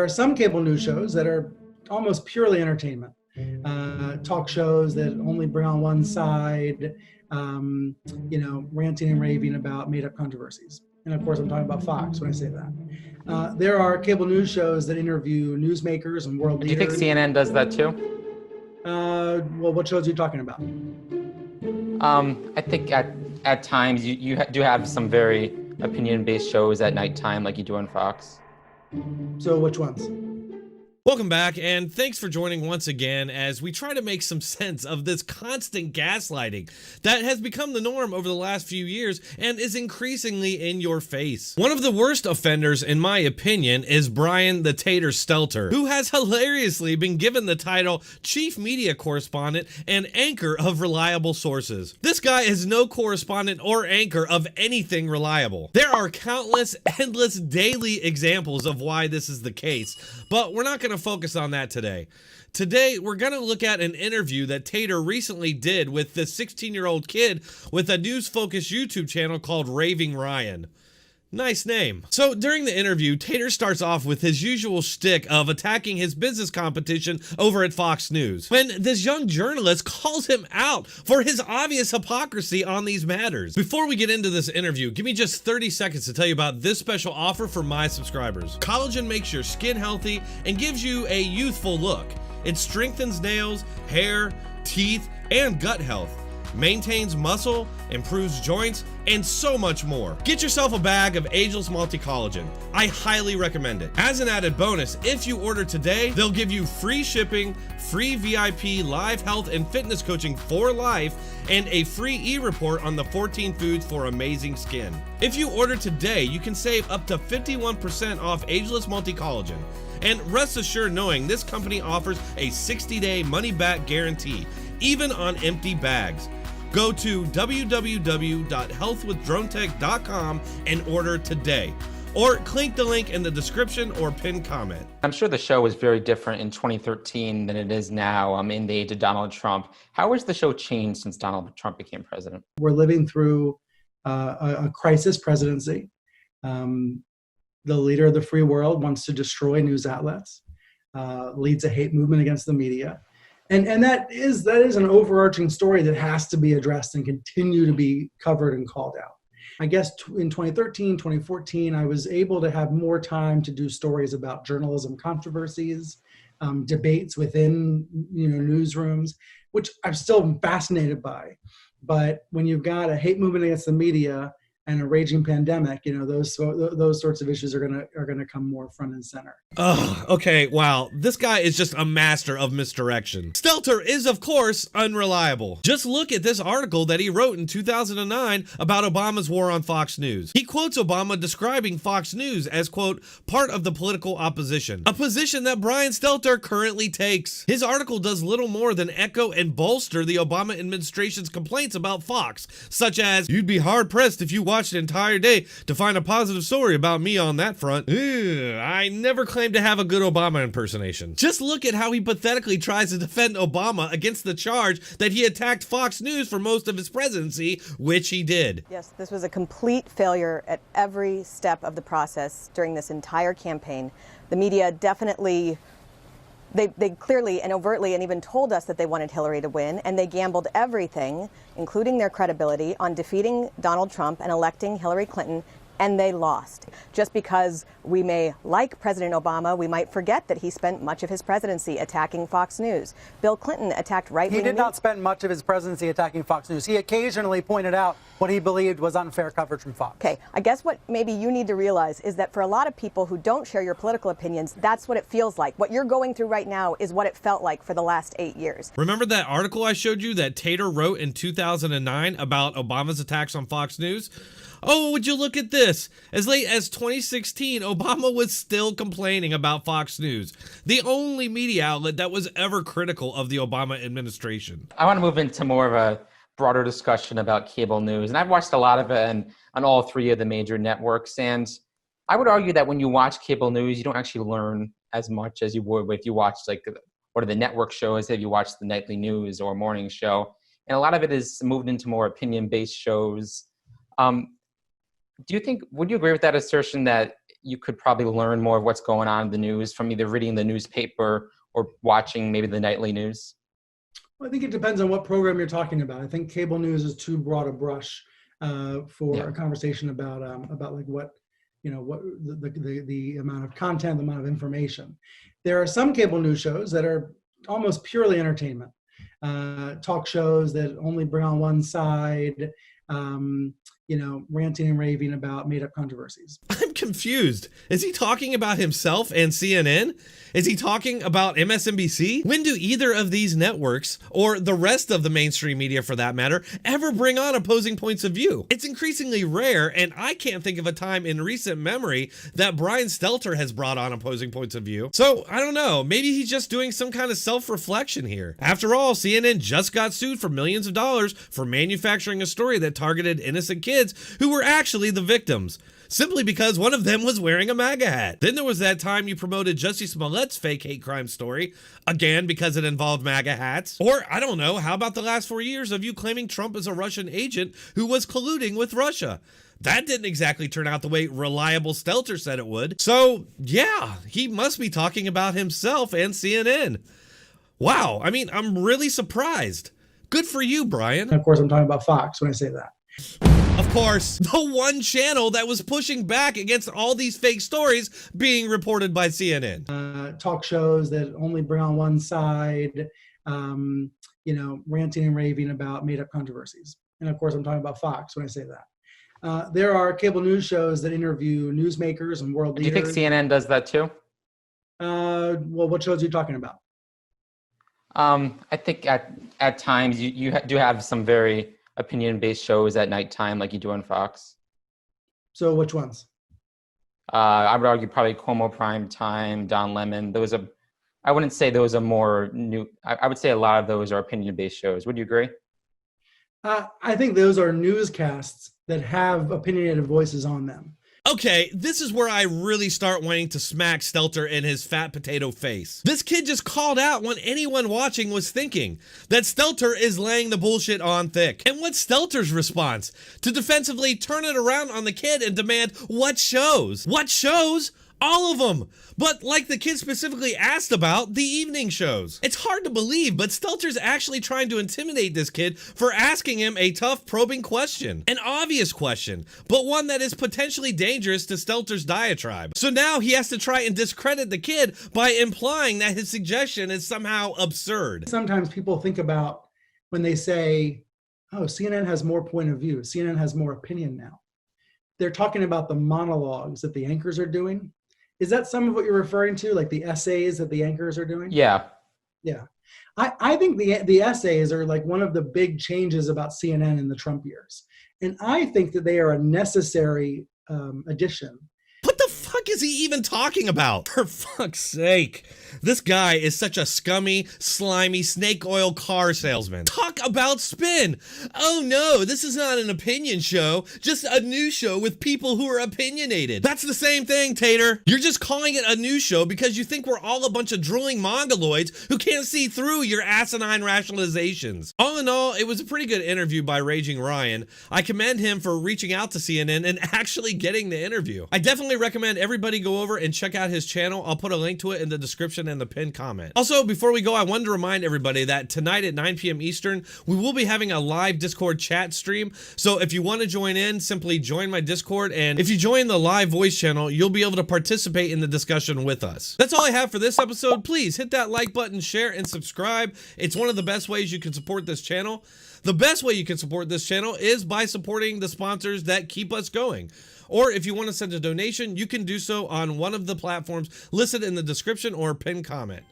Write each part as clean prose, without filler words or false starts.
there are some cable news shows that are almost purely entertainment. Talk shows that only bring on one side, ranting and raving about made-up controversies. And of course, I'm talking about Fox when I say that. There are cable news shows that interview newsmakers and world leaders. Do you think CNN does that too? Well, what shows are you talking about? I think at times you do have some very opinion-based shows at nighttime like you do on Fox. So which ones? Welcome back, and thanks for joining once again as we try to make some sense of this constant gaslighting that has become the norm over the last few years and is increasingly in your face. One of the worst offenders, in my opinion, is Brian the Tater Stelter, who has hilariously been given the title Chief Media Correspondent and Anchor of Reliable Sources. This guy is no correspondent or anchor of anything reliable. There are countless, endless daily examples of why this is the case, but we're not going to focus on that today. Today, we're going to look at an interview that Tater recently did with this 16-year-old kid with a news-focused YouTube channel called Raving Ryan. Nice name. So during the interview, Tater starts off with his usual shtick of attacking his business competition over at Fox News, when this young journalist calls him out for his obvious hypocrisy on these matters. Before we get into this interview, give me just 30 seconds to tell you about this special offer for my subscribers. Collagen makes your skin healthy and gives you a youthful look. It strengthens nails, hair, teeth, and gut health, maintains muscle, improves joints, and so much more. Get yourself a bag of Ageless Multi-Collagen. I highly recommend it. As an added bonus, if you order today, they'll give you free shipping, free VIP live health and fitness coaching for life, and a free e-report on the 14 foods for amazing skin. If you order today, you can save up to 51% off Ageless Multi-Collagen. And rest assured knowing this company offers a 60-day money-back guarantee, even on empty bags. Go to www.healthwithdronetech.com and order today. Or click the link in the description or pinned comment. I'm sure the show was very different in 2013 than it is now in the age of Donald Trump. How has the show changed since Donald Trump became president? We're living through a crisis presidency. The leader of the free world wants to destroy news outlets, leads a hate movement against the media. And that is an overarching story that has to be addressed and continue to be covered and called out. I guess in 2013, 2014, I was able to have more time to do stories about journalism controversies, debates within newsrooms, which I'm still fascinated by. But when you've got a hate movement against the media and a raging pandemic, those sorts of issues are gonna come more front and center. Oh, okay, wow. This guy is just a master of misdirection. Stelter is, of course, unreliable. Just look at this article that he wrote in 2009 about Obama's war on Fox News. He quotes Obama describing Fox News as, quote, part of the political opposition, a position that Brian Stelter currently takes. His article does little more than echo and bolster the Obama administration's complaints about Fox, such as, you'd be hard-pressed if you watched an entire day to find a positive story about me on that front. I never claimed to have a good Obama impersonation. Just look at how he pathetically tries to defend Obama against the charge that he attacked Fox News for most of his presidency, which he did. Yes, this was a complete failure at every step of the process during this entire campaign. The media definitely They clearly and overtly and even told us that they wanted Hillary to win, and they gambled everything, including their credibility, on defeating Donald Trump and electing Hillary Clinton, and they lost. Just because we may like President Obama, we might forget that he spent much of his presidency attacking Fox News. Bill Clinton attacked right-wing He did not spend much of his presidency attacking Fox News. He occasionally pointed out what he believed was unfair coverage from Fox. Okay, I guess what maybe you need to realize is that for a lot of people who don't share your political opinions, that's what it feels like. What you're going through right now is what it felt like for the last 8 years. Remember that article I showed you that Tater wrote in 2009 about Obama's attacks on Fox News? Oh, would you look at this? As late as 2016, Obama was still complaining about Fox News, the only media outlet that was ever critical of the Obama administration. I want to move into more of a broader discussion about cable news. And I've watched a lot of it on all three of the major networks. And I would argue that when you watch cable news, you don't actually learn as much as you would if you watch what are the network shows, if you watch the nightly news or morning show. And a lot of it is moved into more opinion-based shows. Would you agree with that assertion that you could probably learn more of what's going on in the news from either reading the newspaper or watching maybe the nightly news? Well, I think it depends on what program you're talking about. I think cable news is too broad a brush for a conversation about like what the amount of content, the amount of information. There are some cable news shows that are almost purely entertainment, talk shows that only bring on one side, ranting and raving about made-up controversies. I'm confused. Is he talking about himself and CNN? Is he talking about MSNBC? When do either of these networks, or the rest of the mainstream media for that matter, ever bring on opposing points of view? It's increasingly rare, and I can't think of a time in recent memory that Brian Stelter has brought on opposing points of view. So, I don't know, maybe he's just doing some kind of self-reflection here. After all, CNN just got sued for millions of dollars for manufacturing a story that targeted innocent kids who were actually the victims, simply because one of them was wearing a MAGA hat. Then there was that time you promoted Jussie Smollett's fake hate crime story, again because it involved MAGA hats. Or, I don't know, how about the last 4 years of you claiming Trump is a Russian agent who was colluding with Russia? That didn't exactly turn out the way reliable Stelter said it would. So, yeah, he must be talking about himself and CNN. Wow, I mean, I'm really surprised. Good for you, Brian. And of course, I'm talking about Fox when I say that. Of course, the one channel that was pushing back against all these fake stories being reported by CNN. Talk shows that only bring on one side, ranting and raving about made-up controversies. And of course, I'm talking about Fox when I say that. There are cable news shows that interview newsmakers and world leaders. Do you think CNN does that too? Well, what shows are you talking about? I think at times you do have some very opinion-based shows at nighttime like you do on Fox. So which ones? I would argue probably Cuomo Prime Time, Don Lemon. I wouldn't say those are more new. I would say a lot of those are opinion-based shows. Would you agree? I think those are newscasts that have opinionated voices on them. Okay, this is where I really start wanting to smack Stelter in his fat potato face. This kid just called out what anyone watching was thinking, that Stelter is laying the bullshit on thick. And what's Stelter's response? To defensively turn it around on the kid and demand, what shows? What shows? All of them. But like the kid specifically asked about, the evening shows. It's hard to believe, but Stelter's actually trying to intimidate this kid for asking him a tough, probing question. An obvious question, but one that is potentially dangerous to Stelter's diatribe. So now he has to try and discredit the kid by implying that his suggestion is somehow absurd. Sometimes people think about when they say, oh, CNN has more point of view, CNN has more opinion now. They're talking about the monologues that the anchors are doing. Is that some of what you're referring to, like the essays that the anchors are doing? Yeah. Yeah. I think the essays are like one of the big changes about CNN in the Trump years. And I think that they are a necessary addition. What the fuck is he even talking about? For fuck's sake. This guy is such a scummy, slimy, snake oil car salesman. Talk about spin. Oh no, this is not an opinion show, just a news show with people who are opinionated. That's the same thing, Tater. You're just calling it a news show because you think we're all a bunch of drooling mongoloids who can't see through your asinine rationalizations. All in all, it was a pretty good interview by Raging Ryan. I commend him for reaching out to CNN and actually getting the interview. I definitely recommend everybody go over and check out his channel. I'll put a link to it in the description and the pinned comment. Also, before we go, I wanted to remind everybody that tonight at 9 p.m. Eastern, we will be having a live Discord chat stream. So if you want to join in, simply join my Discord. And if you join the live voice channel, you'll be able to participate in the discussion with us. That's all I have for this episode. Please hit that like button, share, and subscribe. It's one of the best ways you can support this channel. The best way you can support this channel is by supporting the sponsors that keep us going. Or if you want to send a donation, you can do so on one of the platforms listed in the description or pinned comment.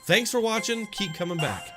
Thanks for watching. Keep coming back.